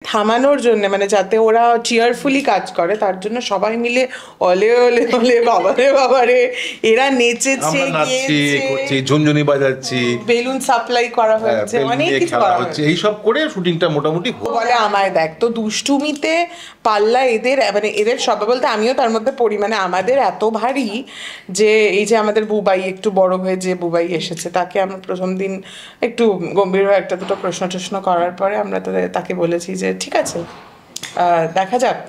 থামানোর জন্য, মানে যাতে ওরা চিয়ারফুলি কাজ করে, তার জন্য সবাই মিলে অলে অলে অলে বাবারে বাবারে এরা নেচেছে, গেয়েছে, ঝুনঝুনি বাজাচ্ছি, বেলুন সাপ্লাই করা হচ্ছে, অনেক কিছু করা হচ্ছে। এইসব করে শুটিংটা মোটামুটি বলে আমায় দেখ তো দুষ্টুমিতে পাল্লা এদের, মানে এদের সবাই বলতে আমিও তার মধ্যে পড়ি, মানে আমাদের এত ভারী যে এই যে আমাদের বুবাই একটু বড় হয়ে যে বুবাই এসেছে, তাকে আমরা প্রথম দিন একটু গম্ভীর হয়ে একটা দুটো প্রশ্ন টশ্ন করার পরে আমরা তাকে বলেছি যে ঠিক আছে, দেখা যাক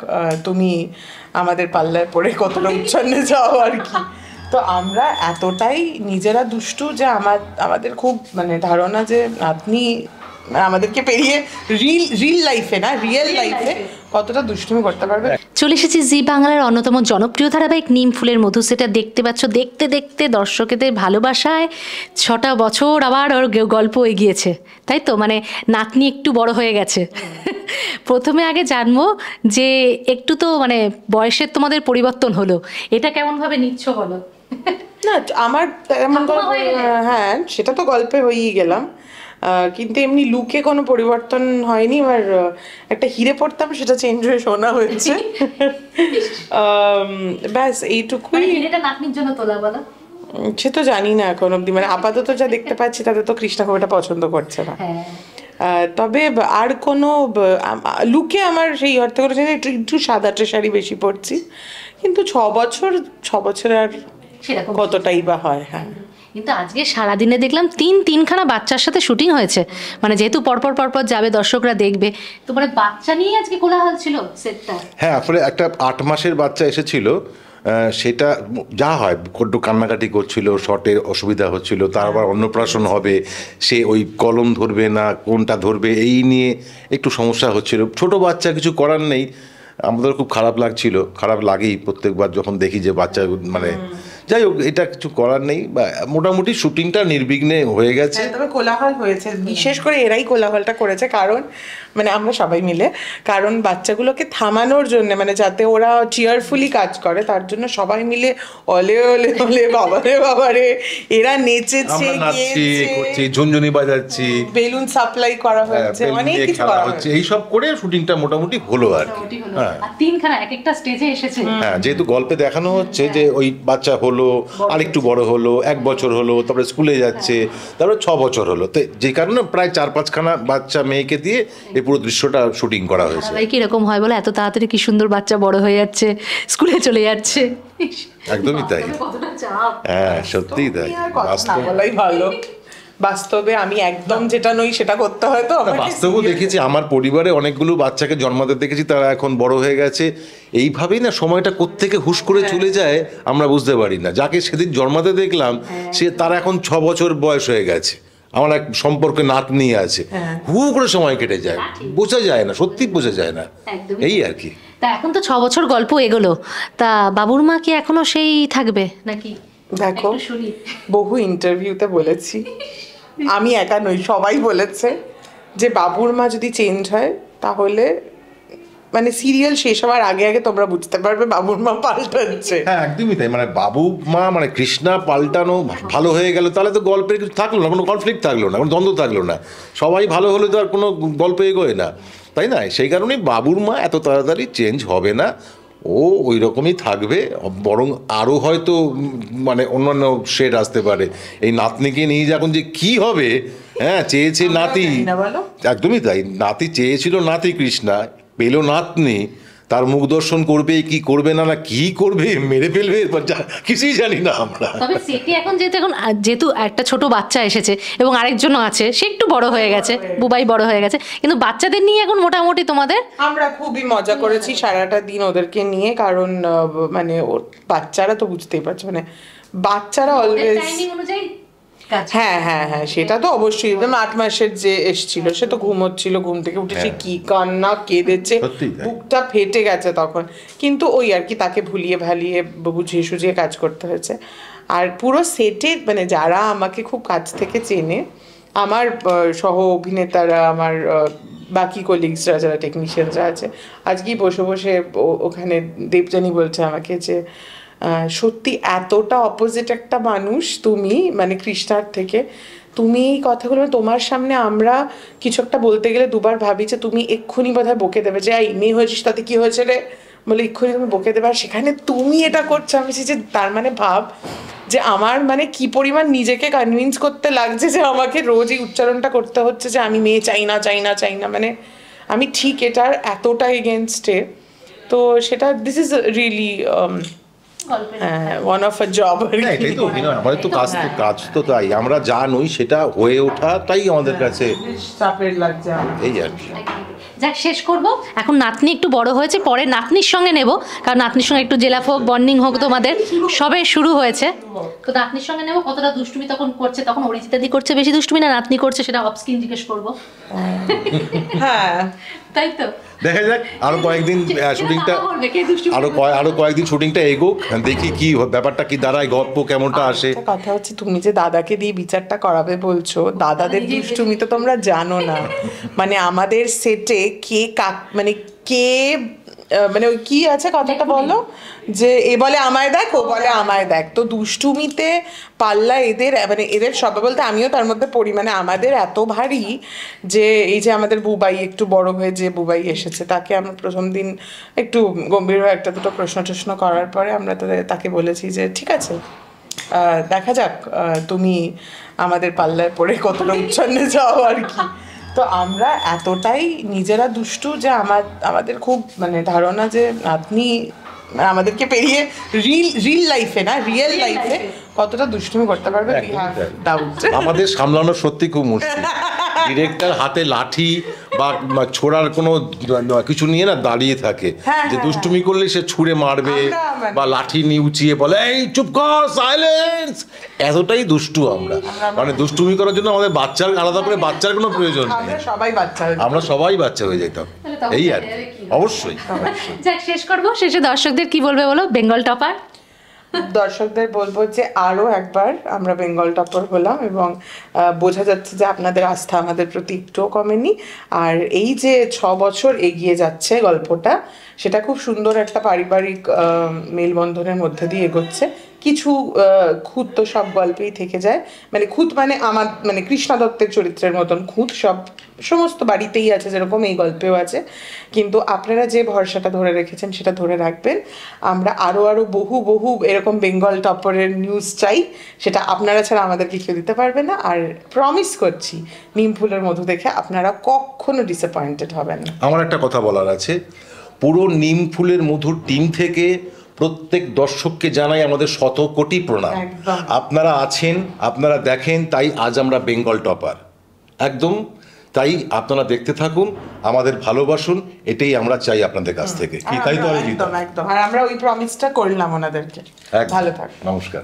তুমি আমাদের পাল্লায় পড়ে কতটা উচ্ছন্নে যাও আর কি। তো আমরা এতটাই নিজেরা দুষ্টু যে আমাদের খুব মানে ধারণা যে আপনি আমাদেরকে পেরিয়ে রিয়েল লাইফে কতটা দুষ্টুমি করতে পারবে। চলে এসেছি জি বাংলার অন্যতম জনপ্রিয় ধারাবাহিক নিম ফুলের মধু। সেটা দেখতে পাচ্ছ, দেখতে দেখতে দর্শকদের ভালোবাসায় 6টা বছর আবার ওর গল্প এগিয়েছে, তাই তো? মানে নাতনি একটু বড় হয়ে গেছে। প্রথমে আগে জানবো যে একটু তো মানে বয়সের তোমাদের পরিবর্তন হলো, এটা কেমনভাবে নিচ্ছ বলো? না আমার তেমন হ্যাঁ সেটা তো গল্পে হয়েই গেলাম, কিন্তু এমনি লুকে কোনো পরিবর্তন হয়নি। এবার একটা হিরে পড়তাম, সেটা চেঞ্জ হয়ে সোনা হয়েছে, ব্যাস এইটুকুই। নাতনির জন্য তোলা বলো? সে তো জানি না এখন অব্দি, মানে আপাতত যা দেখতে পাচ্ছি তাতে তো কৃষ্ণা খুব এটা পছন্দ করছে না। তবে আর কোনো লুকে আমার সেই অর্থে করেছে একটু সাদাটে শাড়ি বেশি পরছি, কিন্তু 6 বছর আর কতটাই বা হয়। হ্যাঁ, কিন্তু আজকে সারাদিনে দেখলাম তিনখানা বাচ্চার সাথে শুটিং হয়েছে, মানে যেহেতু পরপর যাবে দর্শকরা দেখবে, তো মানে বাচ্চা নিয়ে আজকে কোলাহল ছিল সেটটা। হ্যাঁ, আসলে একটা 8 মাসের বাচ্চা এসেছিল, সেটা যা হয় একটু কান্নাকাটি করছিল, শটের অসুবিধা হচ্ছিল, তার আবার অন্নপ্রাশন হবে, সে ওই কলম ধরবে না কোনটা ধরবে এই নিয়ে একটু সমস্যা হচ্ছিল। ছোট বাচ্চা, কিছু করার নেই, আমাদের খুব খারাপ লাগছিল, খারাপ লাগেই প্রত্যেকবার যখন দেখি যে বাচ্চা, মানে যাই হোক এটা কিছু করার নেই। বা মোটামুটি শুটিংটা নির্বিঘ্নে হয়ে গেছে। তবে কোলাহল হয়েছে, বিশেষ করে এরাই কোলাহলটা করেছে, কারণ মানে আমরা সবাই মিলে, কারণ বাচ্চাগুলোকে থামানোর জন্য, মানে যাতে ওরা চিয়ারফুলি কাজ করে, তার জন্য সবাই মিলে অলে অলে অলে বাবারে বাবারে এরা নেচেছে, গেয়েছে, ঝুনঝুনি বাজাচ্ছি, বেলুন সাপ্লাই করা হচ্ছে, অনেক কিছু করা হচ্ছে। এইসব করে শুটিংটা মোটামুটি হলো আর কি। হ্যাঁ, তিনখানা এক একটা স্টেজে এসেছে। হ্যাঁ, যেহেতু গল্পে দেখানো হচ্ছে যে ওই বাচ্চা হলো, আরেকটু বড় হলো, 1 বছর হলো, তারপরে স্কুলে যাচ্ছে, তারপরে 6 বছর হলো, তো যে কারণে প্রায় 4-5খানা বাচ্চা মেয়েকে দিয়ে এই পুরো দৃশ্যটা শুটিং করা হয়েছে। কি রকম হয় বলে, এত তাড়াতাড়ি কি সুন্দর বাচ্চা বড় হয়ে যাচ্ছে, স্কুলে চলে যাচ্ছে। একদমই তাই। হ্যাঁ, সত্যিই তাই। ভালো, বাস্তবে আমি একদম যেটা নই সেটা করতে হয়। তো বাস্তবেও দেখেছি, আমার পরিবারে অনেকগুলো বাচ্চাকে জন্মাতে দেখেছি, তারা এখন বড় হয়ে গেছে। এইভাবেই না সময়টা কোত্থেকে হুশ করে চলে যায় আমরা বুঝতে পারি না। যাকে সেদিন জন্মাতে দেখলাম তার এখন 6 বছর বয়স হয়ে গেছে। আমার এক সম্পর্কে নাতনি আছে, হু করে সময় কেটে যায়, বোঝা যায় না, সত্যি বোঝা যায় না, এই আর কি। তা এখন তো 6 বছর গল্প এগোলো, তা বাবুর মা কি এখনো সেই থাকবে নাকি? দেখো, বহু ইন্টারভিউতে বলেছি, আমি একা নই, সবাই বলেছে যে বাবুর মা যদি চেঞ্জ হয় তাহলে মানে সিরিয়াল শেষ হওয়ার আগে আগে তোমরা বুঝতে পারবে বাবুর মা পাল্টাচ্ছে। হ্যাঁ, একদমই তাই। মানে বাবু মা মানে কৃষ্ণা পাল্টানো ভালো হয়ে গেল, তাহলে তো গল্পের কিছু থাকলো না, কোনো কনফ্লিক্ট থাকলো না, কোনো দ্বন্দ্ব থাকলো না, সবাই ভালো হলে তো আর কোনো গল্প এগোয় না, তাই না? সেই কারণেই বাবুর মা এত তাড়াতাড়ি চেঞ্জ হবে না, ও ওই রকমই থাকবে, বরং আরও হয়তো মানে অন্যান্য শেড আসতে পারে। এই নাতনিকে নিয়ে যে এখন যে কী হবে, হ্যাঁ, চেয়েছে নাতি, একদমই তাই, নাতি চেয়েছিল নাতি, কৃষ্ণা পেল নাতনি, তার মুখ দর্শন করবে কি করবে না, কি করবে, মেরে ফেলবে, কিছুই জানি না আমরা। তবে সেটি এখন যেহেতু একটা ছোট বাচ্চা এসেছে এবং আরেকজনও আছে, সে একটু বড় হয়ে গেছে, বুবাই বড় হয়ে গেছে, কিন্তু বাচ্চাদের নিয়ে এখন মোটামুটি তোমাদের, আমরা খুবই মজা করেছি সারাটা দিন ওদেরকে নিয়ে, কারণ মানে ওর বাচ্চারা তো বুঝতেই পারছো, মানে বাচ্চারা অলওয়েজ, হ্যাঁ হ্যাঁ হ্যাঁ, সেটা তো অবশ্যই। 8 মাসের যে এসছিল, সে তো ঘুমোচ্ছিল, ঘুম থেকে উঠেছে কি কান্না, কেঁদেছে, বুকটা ফেটে গেছে তখন, কিন্তু ওই আর কি তাকে ভুলিয়ে ভালিয়ে বুঝিয়ে সুঝিয়ে কাজ করতে হয়েছে। আর পুরো সেটে মানে যারা আমাকে খুব কাছ থেকে চেনে, আমার সহ অভিনেতারা, আমার বাকি কলিগসরা যারা টেকনিশিয়ানরা আছে, আজকেই বসে বসে ওখানে দেবযানী বলছে আমাকে যে সত্যি এতটা অপোজিট একটা মানুষ তুমি, মানে কৃষ্ণার থেকে তুমি এই কথাগুলো তোমার সামনে আমরা কিছু একটা বলতে গেলে দুবার ভাবি যে তুমি এক্ষুনি বোধহয় বকে দেবে যে এই মেয়ে হয়েছিস তাতে কি হয়েছে রে, বলে এক্ষুনি তুমি বকে দেবে, আর সেখানে তুমি এটা করছো। আমি যে তার মানে ভাব যে আমার মানে কি পরিমাণ নিজেকে কনভিন্স করতে লাগছে যে আমাকে রোজ এই উচ্চারণটা করতে হচ্ছে যে আমি মেয়ে চাই না চাই না চাই না, মানে আমি ঠিক এটার এতটা এগেনস্টে। তো সেটা this is really one of a job. এটাই তো আমাদের তো কাজ তো তাই, আমরা যা নই সেটা হয়ে ওঠাটাই আমাদের কাছে চাপের লাগছে এই আর কি। যাক, শেষ করব। এখন নাতনি একটু বড় হয়েছে, পরে নাতনির সঙ্গে নেব, কারণ নাতনির সঙ্গে একটু জেলাপ হোক, বন্ডিং হোক, তোমাদের সবে শুরু হয়েছে। তো নাতনির সঙ্গে নেব, কতটা দুষ্টুমি তখন করছে, তখন অরিজিতাদি করছে বেশি দুষ্টুমি না নাতনি করছে, সেটা অফ স্ক্রিন জিজ্ঞেস করবো। হ্যাঁ তাই তো, দেখা যাক আরো কয়েকদিন শুটিংটা, আরো কয়েকদিন শুটিংটা এগোক, দেখি কি ব্যাপারটা কি দাঁড়ায়, গল্প কেমনটা আসে। কথা হচ্ছে তুমি যে দাদাকে দিয়ে বিচারটা করাবে বলছো, দাদাদের দুষ্টুমি তো তোমরা জানো না। মানে আমাদের সেটে কে মানে কে মানে ওই কি আছে কথাটা বলো, যে এ বলে আমায় দেখ, ও বলে আমায় দেখ। তো দুষ্টুমিতে পাল্লা এদের, মানে এদের সবাই বলতে আমিও তার মধ্যে পড়ি। মানে আমাদের এত ভারী যে এই যে আমাদের বুবাই একটু বড় হয়ে যে বুবাই এসেছে, তাকে আমরা প্রথম দিন একটু গম্ভীরভাবে একটা দুটো প্রশ্ন টশ্ন করার পরে আমরা তাকে বলেছি যে ঠিক আছে দেখা যাক তুমি আমাদের পাল্লায় পড়ে কতটা উচ্ছন্নে যাও আর কি। তো আমরা এতটাই নিজেরা দুষ্টু যে আমাদের খুব মানে ধারণা যে আপনি আমাদেরকে পেরিয়ে রিয়েল লাইফে কতটা দুষ্টুমি করতে পারবে। আমাদের সামলানো সত্যি খুব মুশকিল। ডিরেক্টর হাতে লাঠি বা ছোড়ার কোনো কিছু নিয়ে না দাঁড়িয়ে থাকে, যে দুষ্টুমি করলে সে ছুঁড়ে মারবে বা লাঠি নিয়ে উঁচিয়ে বলে এই চুপ কর, সাইলেন্স। এতটাই দুষ্টু আমরা, মানে দুষ্টুমি করার জন্য আমাদের বাচ্চার আলাদা করে বাচ্চার কোনো প্রয়োজন নেই, আমরা সবাই বাচ্চা হয়ে যেতাম এই আর অবশ্যই। যাক, শেষ করবো। শেষে দর্শকদের কি বলবে বলো, বেঙ্গল টপার? দর্শকদের বলবো যে আরও একবার আমরা বেঙ্গল টপার হলাম, এবং বোঝা যাচ্ছে যে আপনাদের আস্থা আমাদের প্রতি একটুও কমেনি। আর এই যে 6 বছর এগিয়ে যাচ্ছে গল্পটা, সেটা খুব সুন্দর একটা পারিবারিক মেলবন্ধনের মধ্যে দিয়ে এগোচ্ছে। কিছু খুঁত তো সব গল্পেই থেকে যায়, মানে খুঁত মানে আমার মানে কৃষ্ণা দত্তের চরিত্রের মতন খুঁত সমস্ত বাড়িতেই আছে, যেরকম এই গল্পেও আছে। কিন্তু আপনারা যে ভরসাটা ধরে রেখেছেন সেটা ধরে রাখবেন। আমরা আরও বহু এরকম বেঙ্গল টপারের নিউজ চাই, সেটা আপনারা ছাড়া আমাদেরকে কেউ দিতে পারবে না। আর প্রমিস করছি, নিম ফুলের মধু দেখে আপনারা কখনো ডিসঅ্যাপয়েন্টেড হবেন না। আমার একটা কথা বলার আছে, পুরো নিম ফুলের মধুর টিম থেকে প্রত্যেক দর্শককে জানাই আমাদের 100 কোটি প্রণাম। আপনারা আছেন, আপনারা দেখেন, তাই আজ আমরা বেঙ্গল টপার একদম। তাই আপনারা দেখতে থাকুন, আমাদের ভালোবাসুন, এটাই আমরা চাই আপনাদের কাছ থেকে। কি তাই তো? একদম। আর আমরা ওই প্রমিসটা করলাম ওনাদেরকে। ভালো থাকুন, নমস্কার।